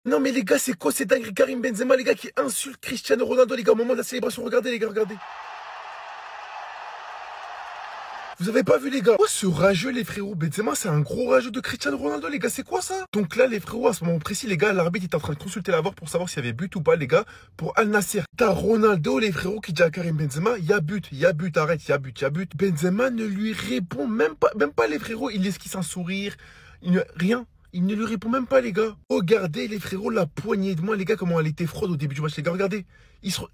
Non mais les gars, c'est quoi cette dinguerie? Karim Benzema, les gars, qui insulte Cristiano Ronaldo, les gars, au moment de la célébration. Regardez, les gars, regardez. Vous avez pas vu, les gars? Oh, ce rageux, les frérots. Benzema, c'est un gros rageux de Cristiano Ronaldo, les gars. C'est quoi ça? Donc là, les frérots, à ce moment précis, les gars, l'arbitre est en train de consulter la VAR pour savoir s'il y avait but ou pas, les gars, pour Al Nassr. T'as Ronaldo, les frérots, qui dit à Karim Benzema, il y a but, arrête, il y a but. Benzema ne lui répond même pas, les frérots. Il esquisse un sourire, rien. Il ne lui répond même pas, les gars. Regardez, les frérots, la poignée de main, les gars, comment elle était froide au début du match, les gars. Regardez.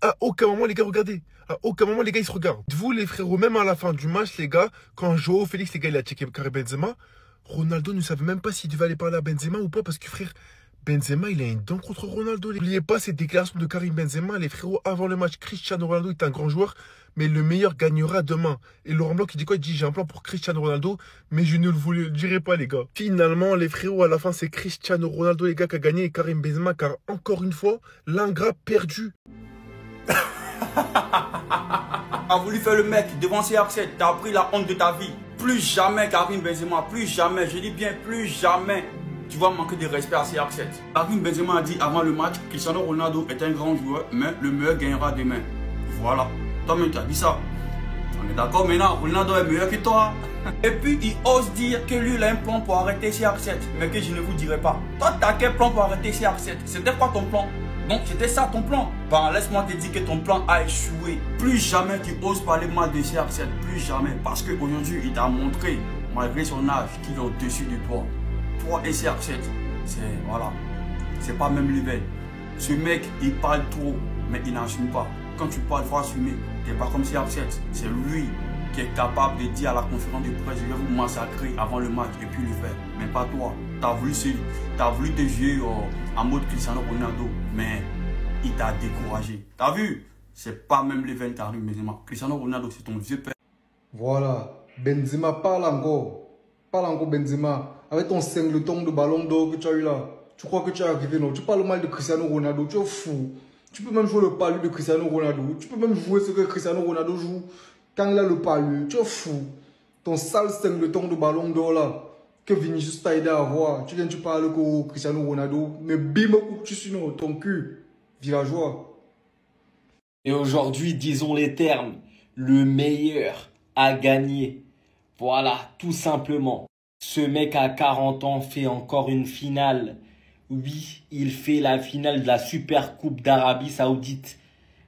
À aucun moment, les gars, regardez. À aucun moment, les gars, ils se regardent. Vous, les frérots, même à la fin du match, les gars, quand Joao Félix, les gars, il a checké Karim Benzema, Ronaldo ne savait même pas s'il devait aller parler à Benzema ou pas, parce que, frère, Benzema, il a une dent contre Ronaldo. N'oubliez pas cette déclaration de Karim Benzema, les frérots, avant le match. Cristiano Ronaldo est un grand joueur, mais le meilleur gagnera demain. Et Laurent Blanc, il dit quoi? Il dit, j'ai un plan pour Cristiano Ronaldo, mais je ne vous le dirai pas, les gars. Finalement, les frérots, à la fin, c'est Cristiano Ronaldo, les gars, qui a gagné, et Karim Benzema, car encore une fois, l'ingrat perdu. T'as voulu faire le mec devant CR7, t'as pris la honte de ta vie. Plus jamais Karim Benzema, plus jamais, je dis bien plus jamais, tu vas manquer de respect à CR7. Karim Benzema a dit avant le match, Cristiano Ronaldo est un grand joueur, mais le meilleur gagnera demain. Voilà, toi-même tu as dit ça. On est d'accord maintenant, Ronaldo est meilleur que toi. Et puis il ose dire que lui il a un plan pour arrêter CR7, mais que je ne vous dirai pas. Toi t'as quel plan pour arrêter CR7? C'était quoi ton plan? Donc c'était ça ton plan. Ben laisse-moi te dire que ton plan a échoué. Plus jamais tu oses parler mal de CR7. Plus jamais. Parce qu'aujourd'hui il t'a montré, malgré son âge, qu'il est au-dessus de toi. Toi et CR7, c'est voilà. C'est pas même level. Ce mec il parle trop, mais il n'assume pas. Quand tu parles, il faut assumer. T'es pas comme CR7. C'est lui qui est capable de dire à la conférence de presse, je vais vous massacrer avant le match et puis le faire. Mais pas toi. T'as voulu te jouer en mode Cristiano Ronaldo, mais il t'a découragé. T'as vu? C'est pas même l'event Karim Benzema. Cristiano Ronaldo, c'est ton vieux père. Voilà. Benzema, parle encore. Parle encore, Benzema. Avec ton singleton de ballon d'or que tu as eu là. Tu crois que tu es arrivé, non? Tu parles mal de Cristiano Ronaldo. Tu es fou. Tu peux même jouer le palu de Cristiano Ronaldo. Tu peux même jouer ce que Cristiano Ronaldo joue quand il a le palu. Tu es fou. Ton sale singleton de ballon d'or là. Que Vinicius t'a aidé à avoir. Tu parles que Cristiano Ronaldo. Mais bim, tu suis non, ton cul. Villageois. Et aujourd'hui, disons les termes, le meilleur a gagné. Voilà, tout simplement. Ce mec à 40 ans fait encore une finale. Oui, il fait la finale de la Super Coupe d'Arabie Saoudite.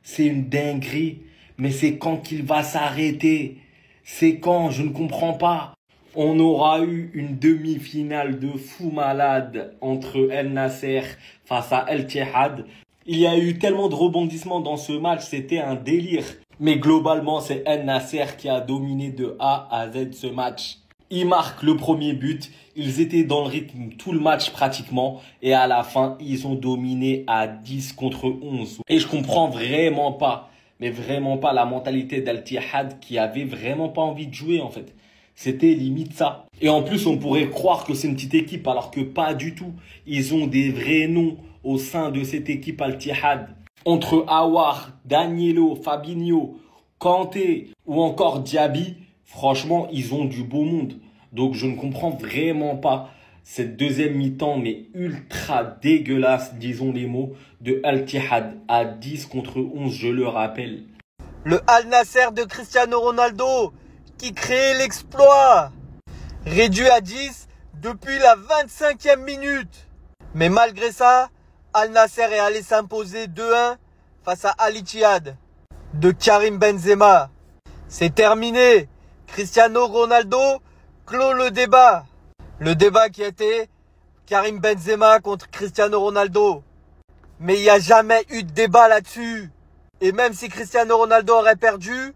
C'est une dinguerie. Mais c'est quand qu'il va s'arrêter? C'est quand? Je ne comprends pas. On aura eu une demi-finale de fou malade entre El Nasser face à El Ittihad. Il y a eu tellement de rebondissements dans ce match, c'était un délire. Mais globalement, c'est El Nasser qui a dominé de A à Z ce match. Ils marquent le premier but, ils étaient dans le rythme tout le match pratiquement. Et à la fin, ils ont dominé à 10 contre 11. Et je comprends vraiment pas, mais vraiment pas la mentalité d'Al Ittihad qui avait vraiment pas envie de jouer en fait. C'était limite ça. Et en plus, on pourrait croire que c'est une petite équipe, alors que pas du tout. Ils ont des vrais noms au sein de cette équipe Al Ittihad. Entre Aouar, Danilo, Fabinho, Kanté ou encore Diaby, franchement, ils ont du beau monde. Donc, je ne comprends vraiment pas cette deuxième mi-temps, mais ultra dégueulasse, disons les mots, de Al Ittihad à 10 contre 11, je le rappelle. Le Al Nasser de Cristiano Ronaldo qui crée l'exploit. Réduit à 10 depuis la 25e minute. Mais malgré ça, Al Nasser est allé s'imposer 2-1 face à Al Ittihad de Karim Benzema. C'est terminé. Cristiano Ronaldo clôt le débat. Le débat qui était Karim Benzema contre Cristiano Ronaldo. Mais il n'y a jamais eu de débat là-dessus. Et même si Cristiano Ronaldo aurait perdu,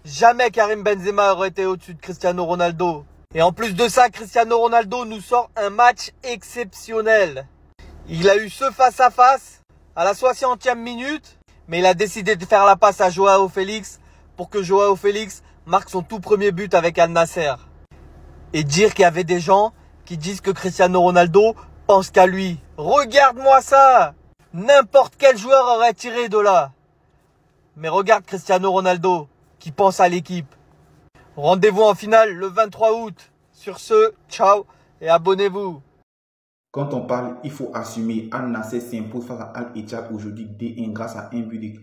jamais Karim Benzema aurait été au-dessus de Cristiano Ronaldo. Et en plus de ça, Cristiano Ronaldo nous sort un match exceptionnel. Il a eu ce face-à-face à la 60e minute, mais il a décidé de faire la passe à Joao Félix pour que Joao Félix marque son tout premier but avec Al Nasser. Et dire qu'il y avait des gens qui disent que Cristiano Ronaldo pense qu'à lui. Regarde-moi ça! N'importe quel joueur aurait tiré de là. Mais regarde Cristiano Ronaldo qui pense à l'équipe. Rendez-vous en finale le 23 août. Sur ce, ciao et abonnez-vous. Quand on parle, il faut assumer. Al Nassr s'impose face à Al Ittihad aujourd'hui grâce à un but de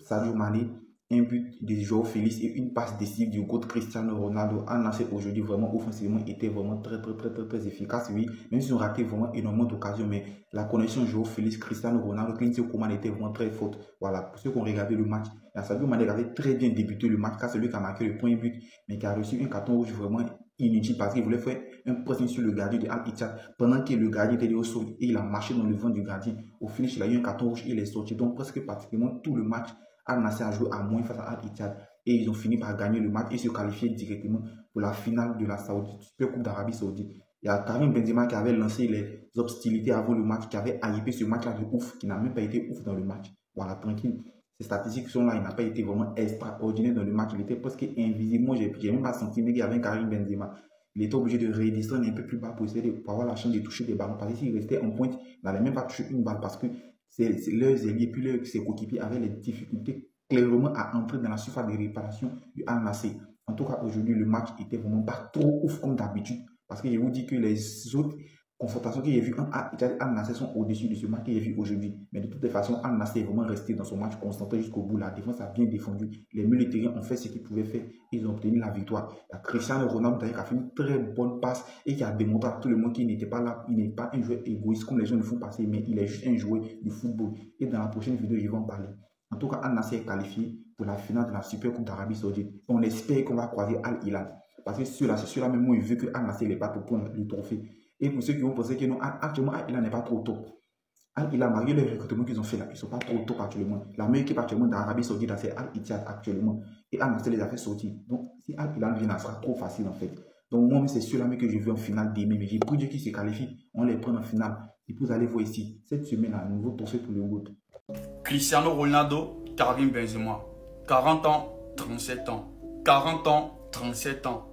Sadio Mané, un but de João Félix et une passe décisive du GOAT Cristiano Ronaldo. Al Nassr aujourd'hui vraiment offensivement était vraiment très efficace, oui. Même si on raté vraiment énormément d'occasions, mais la connexion João Félix, Cristiano Ronaldo, Kingsley Coman était vraiment très forte. Voilà, pour ceux qui ont regardé le match, Sadio Mané avait très bien débuté le match car c'est lui qui a marqué le premier but, mais qui a reçu un carton rouge vraiment inutile parce qu'il voulait faire un pressing sur le gardien de Al Ittihad pendant que le gardien était au sol et il a marché dans le vent du gardien. Au finish, il a eu un carton rouge et il est sorti. Donc presque pratiquement tout le match, Al Nassr a joué à moins face à Al Ittihad et ils ont fini par gagner le match et se qualifier directement pour la finale de la Super Coupe d'Arabie Saoudite. Il y a Karim Benzema qui avait lancé les hostilités avant le match, qui avait hypé ce match-là de ouf, qui n'a même pas été ouf dans le match. Voilà, tranquille. Ces statistiques sont là, il n'a pas été vraiment extraordinaire dans le match. Il était presque invisible. Moi, j'ai même pas senti qu'il y avait un Karim Benzema. Il était obligé de redescendre un peu plus bas pour avoir la chance de toucher des ballons. Parce que s'il restait en pointe, il n'allait même pas toucher une balle parce que leurs ailiers puis ses coéquipiers avaient les difficultés clairement à entrer dans la surface de réparation du Al Nassr. En tout cas, aujourd'hui, le match était vraiment pas trop ouf comme d'habitude. Parce que je vous dis que les autres confrontations que j'ai vues en Al Nassr sont au-dessus de ce match que j'ai vu aujourd'hui. Mais de toute façon, Al Nassr est vraiment resté dans son match concentré jusqu'au bout. La défense a bien défendu. Les militaires ont fait ce qu'ils pouvaient faire. Ils ont obtenu la victoire. Il y a Cristiano Ronaldo qui a fait une très bonne passe et qui a démontré à tout le monde qu'il n'était pas là. Il n'est pas un joueur égoïste comme les gens le font passer, mais il est juste un joueur du football. Et dans la prochaine vidéo, je vais en parler. En tout cas, Al Nassr est qualifié pour la finale de la Super Coupe d'Arabie Saoudite. On espère qu'on va croiser Al Hilal. Parce que c'est ceux-là même où ils veulent que Al Nassr n'est pas pour prendre le trophée. Et pour ceux qui vont penser que non, actuellement, Al Hilal n'est pas trop top. Al Hilal, malgré les recrutements qu'ils ont fait là, ils ne sont pas trop top actuellement. La meilleure équipe actuellement d'Arabie Saoudite, c'est Al Ittihad actuellement. Et Al Nassr les a fait sortir. Donc, si Al Hilal vient, ça sera trop facile en fait. Donc, moi, c'est ceux-là que je veux en finale demain. Mais j'ai pris Dieu qui se qualifie. On les prend en finale. Et puis, vous allez voir ici, cette semaine, un nouveau trophée pour le GOAT. Cristiano Ronaldo, Karim Benzema. 40 ans, 37 ans. 40 ans, 37 ans.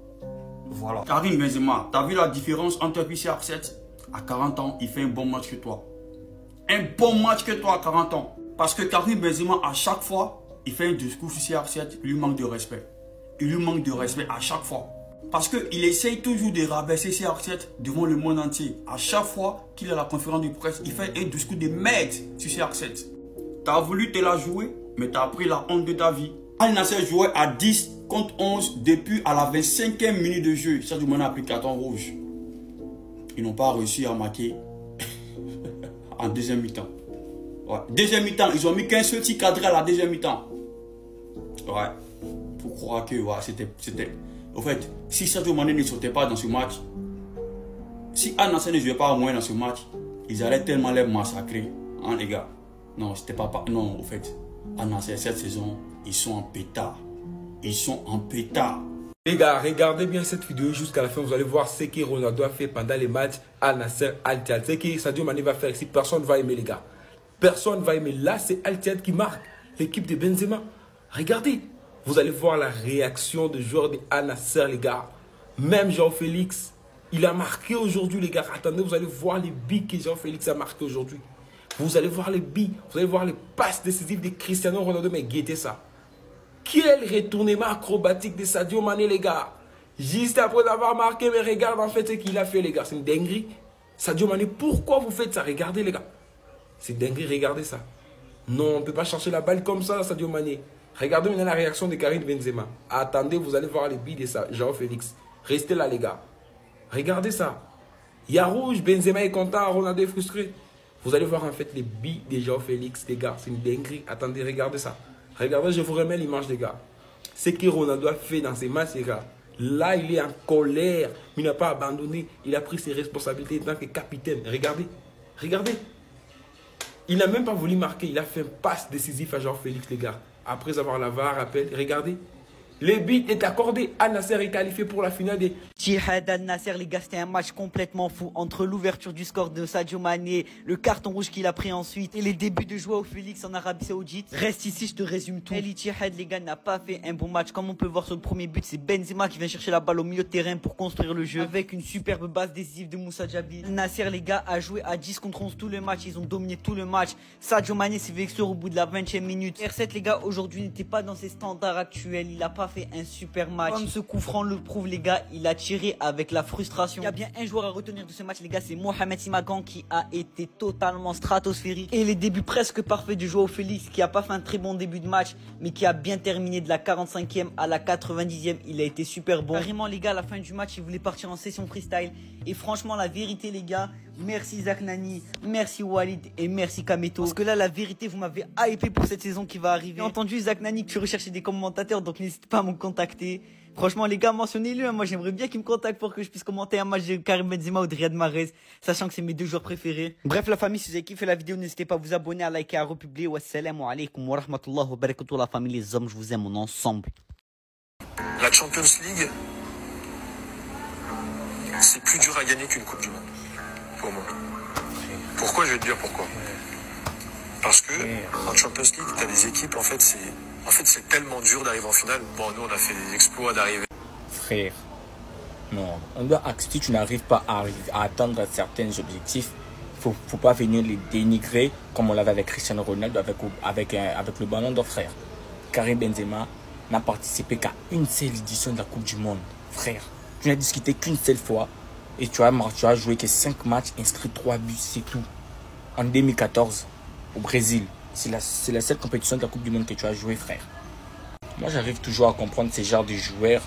Voilà. Karim Benzema, t'as vu la différence entre lui et CR7? À 40 ans, il fait un bon match que toi. Un bon match que toi à 40 ans. Parce que Karim Benzema, à chaque fois, il fait un discours sur CR7, il lui manque de respect. Il lui manque de respect à chaque fois. Parce qu'il essaye toujours de rabaisser CR7 devant le monde entier. À chaque fois qu'il a la conférence de presse, il fait un discours de merde sur CR7. T'as voulu te la jouer, mais t'as pris la honte de ta vie. Al Nassr jouait à 10 contre 11 depuis à la 25e minute de jeu. Sadio Mané a pris carton rouge. Ils n'ont pas réussi à marquer en deuxième mi-temps. Ouais. Deuxième mi-temps, ils ont mis qu'un seul petit cadré à la deuxième mi-temps. Ouais. Pour croire que ouais, c'était... Au fait, si Sadio Mané ne sautait pas dans ce match, si Al Nassr ne jouait pas au moins dans ce match, ils allaient tellement les massacrer. Hein les gars? Non, c'était pas... Non, au fait, Al Nassr cette saison, ils sont en pétard. Ils sont en pétard. Les gars, regardez bien cette vidéo jusqu'à la fin. Vous allez voir ce que Ronaldo a fait pendant les matchs Al Nassr, Al Ittihad. Ce que Sadio Mané va faire ici, personne ne va aimer les gars. Personne ne va aimer. Là, c'est Al Ittihad qui marque l'équipe de Benzema. Regardez. Vous allez voir la réaction des joueurs de Al Nassr, les gars. Même João Félix, il a marqué aujourd'hui, les gars. Attendez, vous allez voir les billes que João Félix a marqué aujourd'hui. Vous allez voir les billes. Vous allez voir les passes décisives de Cristiano Ronaldo. Mais guettez ça. Quel retournement acrobatique de Sadio Mané, les gars. Juste après avoir marqué, mais regarde en fait ce qu'il a fait, les gars. C'est une dinguerie. Sadio Mané, pourquoi vous faites ça? Regardez, les gars. C'est dinguerie, regardez ça. Non, on ne peut pas chercher la balle comme ça, Sadio Mané. Regardez maintenant la réaction de Karim Benzema. Attendez, vous allez voir les billes de João Félix. Restez là, les gars. Regardez ça. Il y a rouge, Benzema est content, Ronaldo est frustré. Vous allez voir en fait les billes de João Félix, les gars. C'est une dinguerie. Attendez, regardez ça. Regardez, je vous remets l'image, les gars. Ce que Ronaldo a fait dans ces matchs, les gars. Là, il est en colère. Mais il n'a pas abandonné. Il a pris ses responsabilités en tant que capitaine. Regardez. Regardez. Il n'a même pas voulu marquer. Il a fait un passe décisif à João Félix, les gars. Après avoir la VAR, rappel. Regardez. Le but est accordé. Al Nassr est qualifié pour la finale des... Ittihad Al Nassr, les gars, c'était un match complètement fou. Entre l'ouverture du score de Sadio Mané, le carton rouge qu'il a pris ensuite et les débuts de João Félix en Arabie Saoudite. Reste ici, je te résume tout. Ittihad, les gars, n'a pas fait un bon match. Comme on peut voir sur le premier but, c'est Benzema qui vient chercher la balle au milieu de terrain pour construire le jeu. Avec une superbe base décisive de Moussa Djabir. Al Nassr, les gars, a joué à 10 contre 11 tout le match. Ils ont dominé tout le match. Sadio Mané s'est fait exclure au bout de la 20e minute. R7, les gars, aujourd'hui n'était pas dans ses standards actuels. Il n'a pas pas fait un super match. Comme ce coup franc le prouve, les gars, il a tiré avec la frustration. Il y a bien un joueur à retenir de ce match, les gars, c'est Mohamed Simakan qui a été totalement stratosphérique. Et les débuts presque parfaits du Joao Félix qui a pas fait un très bon début de match, mais qui a bien terminé de la 45e à la 90e. Il a été super bon. Carrément, les gars, à la fin du match, il voulait partir en session freestyle. Et franchement, la vérité, les gars, merci Zach Nani, merci Walid et merci Kameto. Parce que là, la vérité, vous m'avez hypé pour cette saison qui va arriver. J'ai entendu Zach Nani que tu recherchais des commentateurs, donc n'hésitez pas à me contacter. Franchement, les gars, mentionnez-le. Moi, j'aimerais bien qu'il me contacte pour que je puisse commenter un match de Karim Benzema ou de Riyad Mahrez, sachant que c'est mes deux joueurs préférés. Bref, la famille, si vous avez kiffé la vidéo, n'hésitez pas à vous abonner, à liker, à republier. Wassalamu alaikum wa rahmatullahi wa barakatuh. La famille, les hommes, je vous aime, on est ensemble. La Champions League, c'est plus dur à gagner qu'une Coupe du Monde, pour moi. Pourquoi? Je vais te dire pourquoi. Parce que en Champions League, tu as des équipes, en fait, c'est tellement dur d'arriver en finale. Bon, nous, on a fait des exploits d'arriver. Frère, non, on doit accepter, tu n'arrives pas à atteindre certains objectifs. Faut pas venir les dénigrer comme on l'avait avec Cristiano Ronaldo, avec le ballon d'or, frère. Karim Benzema n'a participé qu'à une seule édition de la Coupe du Monde, frère. Tu n'as discuté qu'une seule fois et tu as joué que 5 matchs, inscrit 3 buts, c'est tout. En 2014, au Brésil, c'est la seule compétition de la Coupe du Monde que tu as joué, frère. Moi, j'arrive toujours à comprendre ces genres de joueurs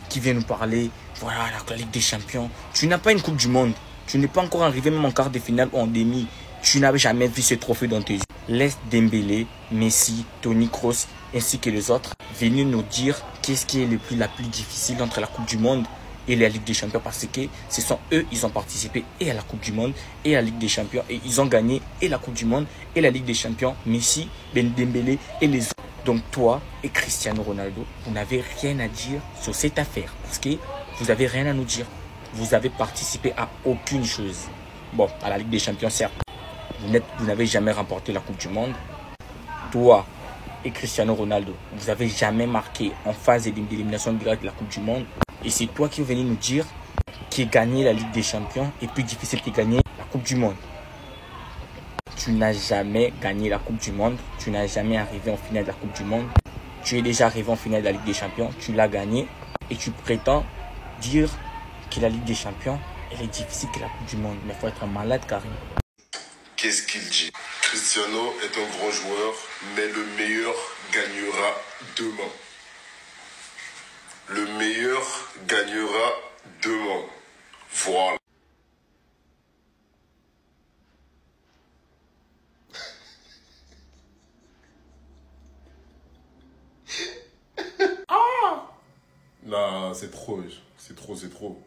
qui viennent nous parler, voilà, la Ligue des Champions. Tu n'as pas une Coupe du Monde. Tu n'es pas encore arrivé même en quart de finale ou en demi. Tu n'avais jamais vu ce trophée dans tes yeux. Laisse Dembélé, Messi, Toni Kroos ainsi que les autres venir nous dire qu'est-ce qui est la plus difficile entre la Coupe du Monde et la Ligue des Champions, parce que ce sont eux, ils ont participé et à la Coupe du Monde et à la Ligue des Champions et ils ont gagné et la Coupe du Monde et la Ligue des Champions, Messi, Dembélé et les autres. Donc toi et Cristiano Ronaldo, vous n'avez rien à dire sur cette affaire parce que vous n'avez rien à nous dire. Vous avez participé à aucune chose. Bon, à la Ligue des Champions, certes, vous n'avez jamais remporté la Coupe du Monde. Toi et Cristiano Ronaldo, vous n'avez jamais marqué en phase d'élimination directe de la Coupe du Monde. Et c'est toi qui venez nous dire que gagner la Ligue des Champions est plus difficile que gagner la Coupe du Monde. Tu n'as jamais gagné la Coupe du Monde. Tu n'as jamais arrivé en finale de la Coupe du Monde. Tu es déjà arrivé en finale de la Ligue des Champions. Tu l'as gagné. Et tu prétends dire que la Ligue des Champions, elle est difficile que la Coupe du Monde. Mais il faut être malade, Karim. Qu'est-ce qu'il dit? Cristiano est un grand joueur, mais le meilleur gagnera demain. Le meilleur gagnera demain. Voilà. Ah! Non, c'est trop. C'est trop.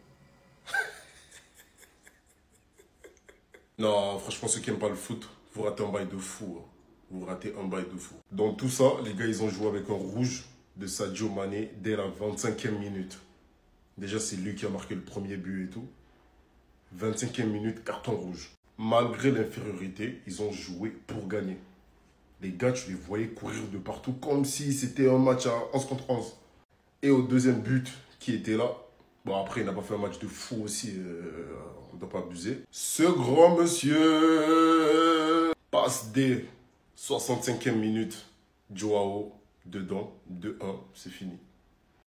Non, franchement, ceux qui n'aiment pas le foot, vous ratez un bail de fou. Vous ratez un bail de fou. Dans tout ça, les gars, ils ont joué avec un rouge de Sadio Mané dès la 25e minute. Déjà, c'est lui qui a marqué le premier but et tout. 25e minute, carton rouge. Malgré l'infériorité, ils ont joué pour gagner. Les gars, tu les voyais courir de partout comme si c'était un match à 11 contre 11. Et au deuxième but qui était là, bon après, il n'a pas fait un match de fou aussi, on ne doit pas abuser. Ce grand monsieur passe dès 65e minute, Joao, dedans, 2-1, c'est fini.